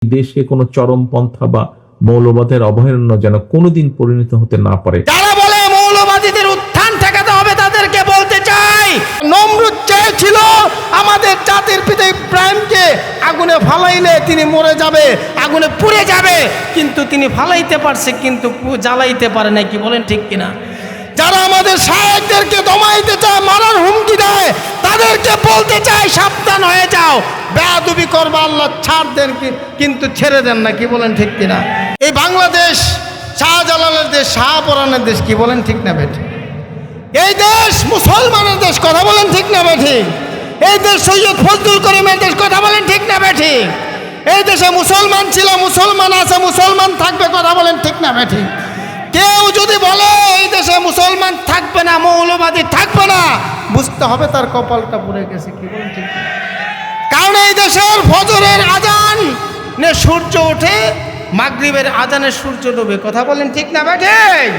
দেশে কোনো চরমপন্থা বা মৌলবাদের অভয়ারণ্য যেন কোনোদিন পরিণত হতে না পারে। যারা বলে মৌলবাদীদের উত্থান ঠেকাতে হবে তাদেরকে বলতে চাই, নমরুদ চেয়েছিল আমাদের জাতির পিতা ইব্রাহিমকে আগুনে ফালাইলে তিনি মরে যাবে, আগুনে পুড়ে যাবে, কিন্তু তিনি ফালাইতে পারছে কিন্তু জ্বালাইতে পারে না। কি বলেন ঠিক কিনা? যারা আমাদের শায়েখদেরকে দমাইতে চায়, মারার হুমকি দেয়, তাদেরকে বলতে চাই সাবধান হয়ে যাও, বেয়াদবি করবে আল্লাহ ছাড় দেন কিন্তু ছেড়ে দেন না। কি বলেন ঠিক কিনা? এই বাংলাদেশ শাহজালালের দেশ, শাহপরানের দেশ। কি বলেন ঠিক না বেঠিক? এই দেশ মুসলমানের দেশ। কথা বলেন ঠিক না বেঠিক? এই দেশ সৈয়দ ফজলুল করিমের দেশ। কথা বলেন ঠিক না বেঠিক? এই দেশে মুসলমান ছিল, মুসলমান আছে, মুসলমান থাকবে। কথা বলেন ঠিক না বেঠিক? কেউ যদি বলে এই দেশে মুসলমান থাকবে না, মৌলবাদী থাকবে না, বুঝতে হবে তার কপালটা পুড়ে গেছে। কি বলেন ঠিক? কারণ এই দেশের ফজরের আজানে সূর্য ওঠে, মাগরিবের আজানে সূর্য ডুবে। কথা বলেন ঠিক না বেঠিক?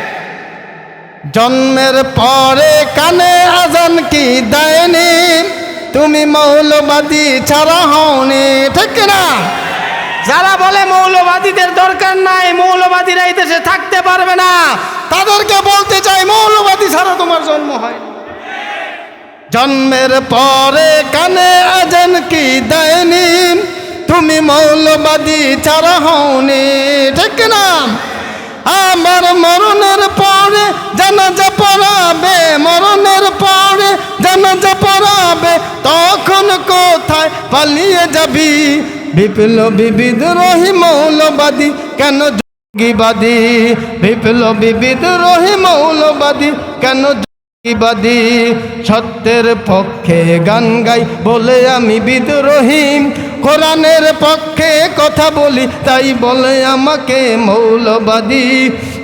জন্মের পরে কানে আজান কি দেয়নি, তুমি মৌলবাদী ছাড়া হওনি। ঠিক না? যারা বলে মৌলবাদীদের দরকার নাই, মৌলবাদীরা এই দেশে থাকতে পারবে না, তাদেরকে বলতে চাই মৌলবাদী ছাড়া তোমার জন্ম হয়। জন্মের পরে কানে আজান কি দেয়নি, তুমি মৌলবাদী ছাড়া হওনি। ঠিক না? আমার মরণের পরে জানাজা পড়াবে, মরণের পরে জানাজা পড়াবে, তখন কোথায় পালিয়ে যাবি? বিপ্লবী বিদ্রোহী মৌলবাদী কেন জঙ্গিবাদী? বিপ্লবী বিদ্রোহী মৌলবাদী কেন জঙ্গিবাদী? সত্যের পক্ষে গান গাই বলে আমি বিদ্রোহী, কোরআনের পক্ষে কথা বলি তাই বলে আমাকে মৌলবাদী,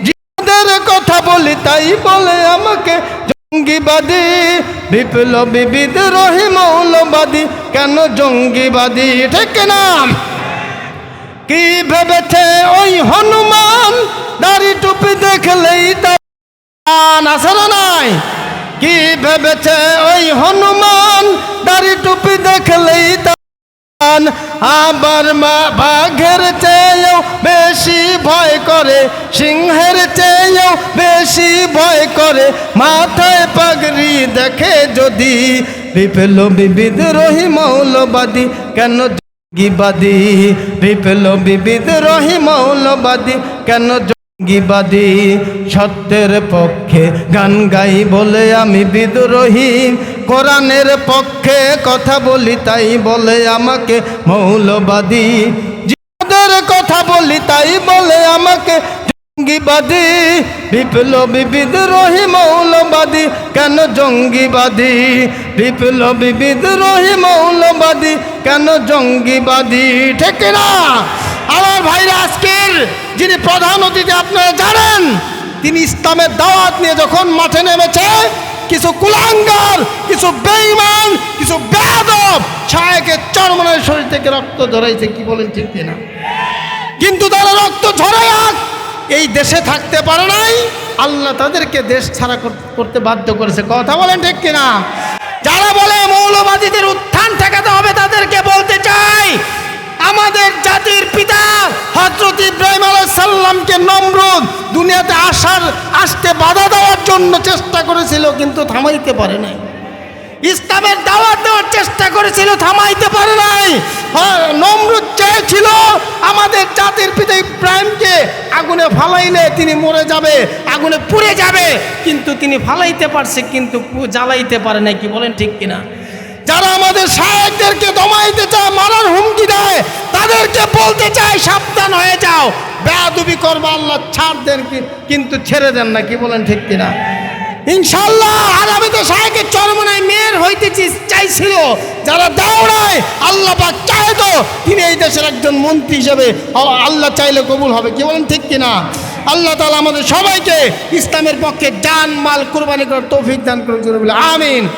জিহাদের কথা বলি তাই বলে আমাকে জঙ্গিবাদী। বিপ্লবী বিদ্রোহী মৌলবাদী কেন জঙ্গিবাদী? ঠিক না? কি ভেবেছে ওই হনুমান, দাড়ি টুপি দেখলেই তার আছে না নাই? কি ভেবেছে ওই হনুমান, দাড়ি টুপি দেখলেই তার? আবার বাঘের চেয়েও বেশি ভয় করে, সিংহের চেয়েও বেশি ভয় করে, মাথায় পাগড়ি দেখে যদি। বিপ্লবী বিদ্রোহী মৌলবাদী কেন জঙ্গিবাদী? বিপ্লবী বিদ্রোহী মৌলবাদী কেন জঙ্গিবাদী? সত্যের পক্ষে গান গাই বলে আমি বিদ্রোহী, কোরআনের পক্ষে কথা বলি তাই বলে আমাকে মৌলবাদী, জিহাদের কথা বলি তাই বলে আমাকে জঙ্গিবাদী। বিপ্লবী বিদ্রোহী মৌলবাদী কেন জঙ্গিবাদী? বিপ্লবী বিদ্রোহী মৌলবাদী কেন জঙ্গিবাদী? ঠিক না? আমার ভাইরা, আজকের যিনি প্রধান অতিথি আপনারা জানেন, তিনি ইসলামের দাওয়াত নিয়ে যখন মাঠে নেমেছে, কিছু কুলাঙ্গার, কিছু বেঈমান, কিছু বেয়াদব শায়েখের চরমনের শরীর থেকে রক্ত ঝরাইছে। কি বলেন ঠিক কিনা? কিন্তু তারা রক্ত ঝরাইয়া এই দেশে থাকতে পারে নাই, আল্লাহ তাদেরকে দেশ ছাড়া করতে বাধ্য করেছে। কথা বলেন ঠিক কিনা? যারা বলে মৌলবাদীদের উত্থান ঠেকাতে হবে তাদেরকে বলতে চাই, আমাদের জাতির পিতা হযরত ইব্রাহিম আলাইহিস সালামকে নমরুদ দুনিয়াতে আসতে বাধা দেওয়ার জন্য চেষ্টা করেছিল, কিন্তু থামাইতে পারে নাই। ইসলামের দাওয়াত দেওয়ার চেষ্টা করেছিল, থামাইতে পারে নাই। নমরুদ চেয়েছিল আমাদের জাতির পিতা ইব্রাহিমকে আগুনে ফালাইলে তিনি মরে যাবে, আগুনে পুড়ে যাবে, কিন্তু তিনি ফালাইতে পারছে কিন্তু জ্বালাইতে পারে নাই। কি বলেন ঠিক কিনা? যারা আমাদের শায়েখদেরকে দমাইতে চায়, মারার হুমকি দেয়, তাদেরকে বলতে চাই সাবধান হয়ে যাও, বেয়াদবি করবে আল্লাহ ছাড় দেন কিন্তু ছেড়ে দেন না। কি বলেন ঠিক কিনা? ইনশাআল্লাহ আগামীতে শায়েখের চরমনায় মেয়র হইতে চাইছিল, যারা দাওড়ায় আল্লাহ পাক চায় তো তিনি এই দেশের একজন মন্ত্রী হিসেবে, আল্লাহ চাইলে কবুল হবে। কি বলেন ঠিক কিনা? আল্লাহ তাআলা আমাদের সবাইকে ইসলামের পক্ষে জান মাল কুরবানি করার তৌফিক দান করুন। আমিন।